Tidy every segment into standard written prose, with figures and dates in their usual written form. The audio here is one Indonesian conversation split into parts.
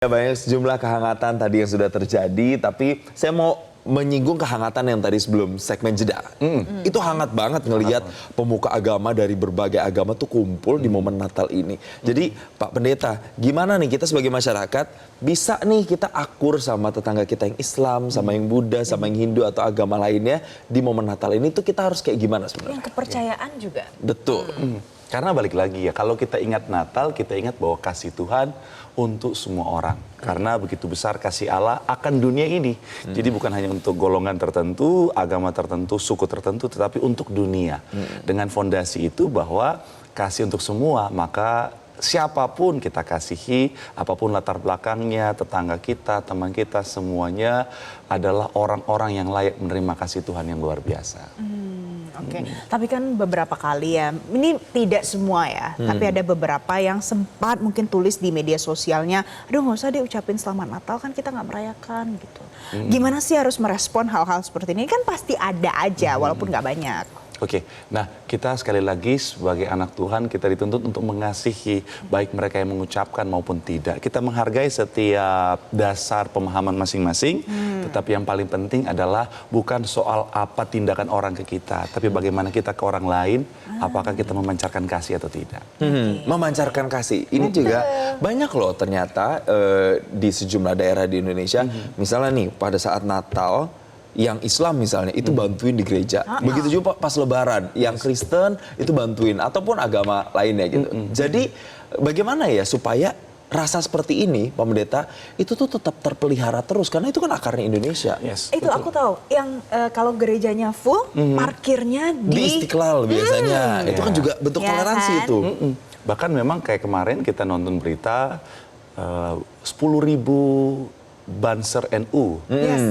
Ya, banyak sejumlah kehangatan tadi yang sudah terjadi, tapi saya mau menyinggung kehangatan yang tadi sebelum segmen jeda. Itu hangat banget ngelihat pemuka agama dari berbagai agama tuh kumpul di momen Natal ini. Jadi Pak Pendeta, gimana nih kita sebagai masyarakat bisa nih kita akur sama tetangga kita yang Islam, sama yang Buddha, sama yang Hindu atau agama lainnya di momen Natal ini tuh kita harus kayak gimana sebenarnya? Yang kepercayaan juga. Betul. Karena balik lagi ya, kalau kita ingat Natal, kita ingat bahwa kasih Tuhan untuk semua orang. Karena begitu besar kasih Allah akan dunia ini. Jadi bukan hanya untuk golongan tertentu, agama tertentu, suku tertentu, tetapi untuk dunia. Dengan fondasi itu bahwa kasih untuk semua, maka siapapun kita kasihi, apapun latar belakangnya, tetangga kita, teman kita, semuanya adalah orang-orang yang layak menerima kasih Tuhan yang luar biasa. Oke, tapi kan beberapa kali ya, ini tidak semua ya, tapi ada beberapa yang sempat mungkin tulis di media sosialnya, aduh nggak usah deh ucapin selamat Natal, kan kita nggak merayakan gitu. Gimana sih harus merespon hal-hal seperti ini? Kan pasti ada aja, walaupun nggak banyak. Oke, nah kita sekali lagi sebagai anak Tuhan kita dituntut untuk mengasihi baik mereka yang mengucapkan maupun tidak. Kita menghargai setiap dasar pemahaman masing-masing, tetapi yang paling penting adalah bukan soal apa tindakan orang ke kita, tapi bagaimana kita ke orang lain, apakah kita memancarkan kasih atau tidak. Memancarkan kasih, ini juga banyak loh ternyata di sejumlah daerah di Indonesia, misalnya nih pada saat Natal, yang Islam misalnya itu bantuin di gereja. Begitu juga pas Lebaran, yang Kristen itu bantuin ataupun agama lainnya gitu. Jadi bagaimana ya supaya rasa seperti ini, Pak Pendeta, itu tuh tetap terpelihara terus karena itu kan akarnya Indonesia. Itu betul. Aku tahu, yang kalau gerejanya full, parkirnya di Istiqlal biasanya. Itu kan juga bentuk toleransi kan? itu. Bahkan memang kayak kemarin kita nonton berita 10.000 Banser NU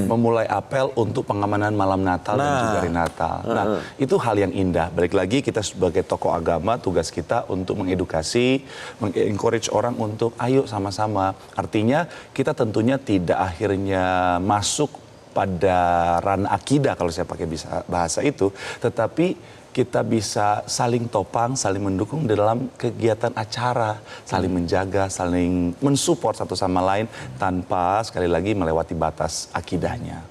memulai apel untuk pengamanan malam Natal dan juga hari Natal. Nah, itu hal yang indah. Balik lagi kita sebagai tokoh agama, tugas kita untuk mengedukasi, mengencourage orang untuk ayo sama-sama. Artinya kita tentunya tidak akhirnya masuk pada ranah akidah kalau saya pakai bahasa itu, tetapi kita bisa saling topang, saling mendukung dalam kegiatan acara, saling menjaga, saling mensupport satu sama lain tanpa sekali lagi melewati batas akidahnya.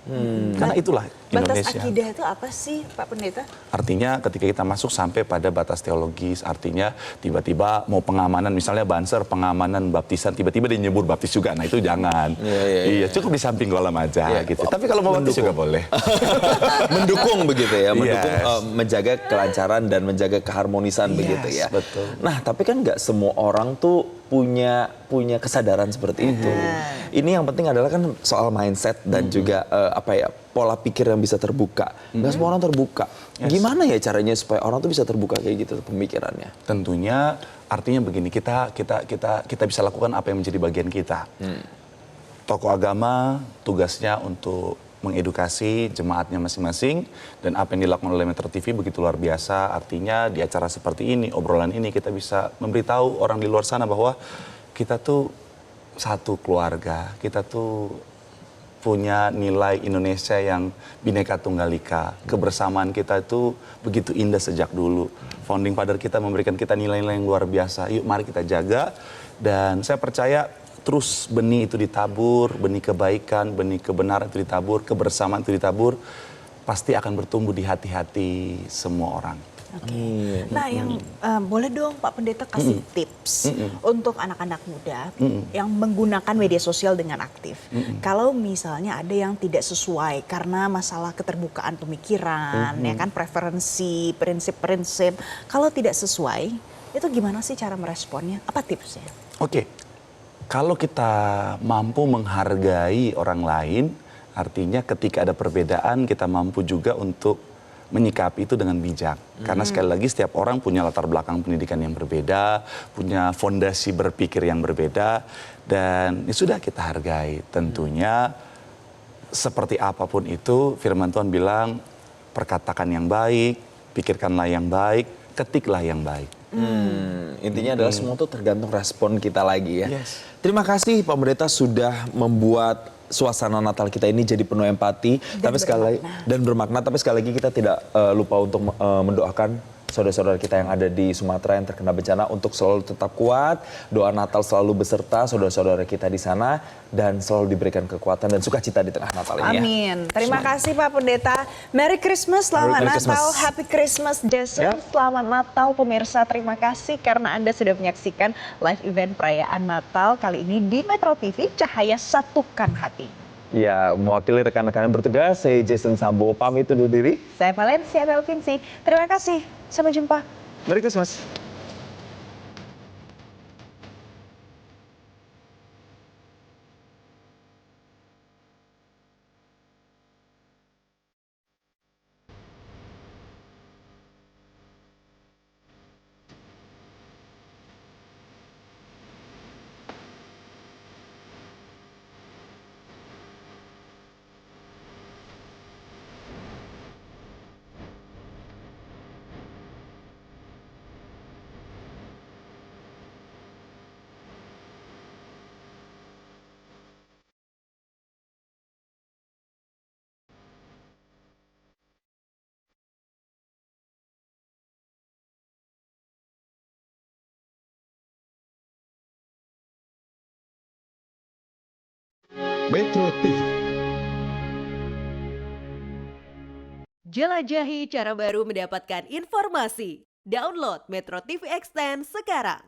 Karena itulah Indonesia. Batas akidah itu apa sih, Pak Pendeta? Artinya ketika kita masuk sampai pada batas teologis, artinya tiba-tiba mau pengamanan, misalnya Banser pengamanan baptisan, tiba-tiba dia nyebur baptis juga, nah itu jangan. Iya, cukup di samping kolam aja gitu. Tapi kalau mau baptis juga boleh. Mendukung begitu ya, mendukung menjaga kelancaran dan menjaga keharmonisan begitu ya. Betul. Nah, tapi kan nggak semua orang tuh punya kesadaran seperti itu. Ini yang penting adalah kan soal mindset dan juga pola pikir yang bisa terbuka. Nggak semua orang terbuka. Gimana ya caranya supaya orang tuh bisa terbuka kayak gitu pemikirannya? Tentunya artinya begini, kita bisa lakukan apa yang menjadi bagian kita. Tokoh agama tugasnya untuk mengedukasi jemaatnya masing-masing, dan apa yang dilakukan oleh Metro TV begitu luar biasa. Artinya di acara seperti ini, obrolan ini kita bisa memberitahu orang di luar sana bahwa kita tuh satu keluarga, kita tuh punya nilai Indonesia yang Bhinneka Tunggal Ika. Kebersamaan kita itu begitu indah sejak dulu. Founding father kita memberikan kita nilai-nilai yang luar biasa. Yuk mari kita jaga, dan saya percaya terus benih itu ditabur, benih kebaikan, benih kebenaran itu ditabur, kebersamaan itu ditabur, pasti akan bertumbuh di hati-hati semua orang. Nah, yang boleh dong Pak Pendeta kasih tips untuk anak-anak muda yang menggunakan media sosial dengan aktif. Kalau misalnya ada yang tidak sesuai karena masalah keterbukaan pemikiran, ya kan, preferensi, prinsip-prinsip, kalau tidak sesuai, itu gimana sih cara meresponnya? Apa tipsnya? Oke. Kalau kita mampu menghargai orang lain, artinya ketika ada perbedaan kita mampu juga untuk menyikapi itu dengan bijak. Karena sekali lagi setiap orang punya latar belakang pendidikan yang berbeda, punya fondasi berpikir yang berbeda, dan ya sudah kita hargai. Tentunya seperti apapun itu, firman Tuhan bilang perkatakan yang baik, pikirkanlah yang baik, ketiklah yang baik. Intinya adalah semua itu tergantung respon kita lagi ya. Terima kasih Pak Pendeta sudah membuat suasana Natal kita ini jadi penuh empati dan bermakna. Tapi sekali lagi kita tidak lupa untuk mendoakan saudara-saudara kita yang ada di Sumatera yang terkena bencana untuk selalu tetap kuat, doa Natal selalu beserta saudara-saudara kita di sana dan selalu diberikan kekuatan dan sukacita di tengah Natal ini ya. Amin. Terima kasih Pak Pendeta. Merry Christmas, selamat Merry Natal, Christmas. Happy Christmas, Jason. Selamat Natal pemirsa. Terima kasih karena Anda sudah menyaksikan live event perayaan Natal kali ini di Metro TV Cahaya Satukan Hati. Ya, mewakili rekan-rekan yang bertugas, saya Jason Sambo pamit undur diri. Saya Valencia Melvinci. Terima kasih. Sampai jumpa. Merry Christmas. Metro TV. Jelajahi cara baru mendapatkan informasi. Download Metro TV Extend sekarang.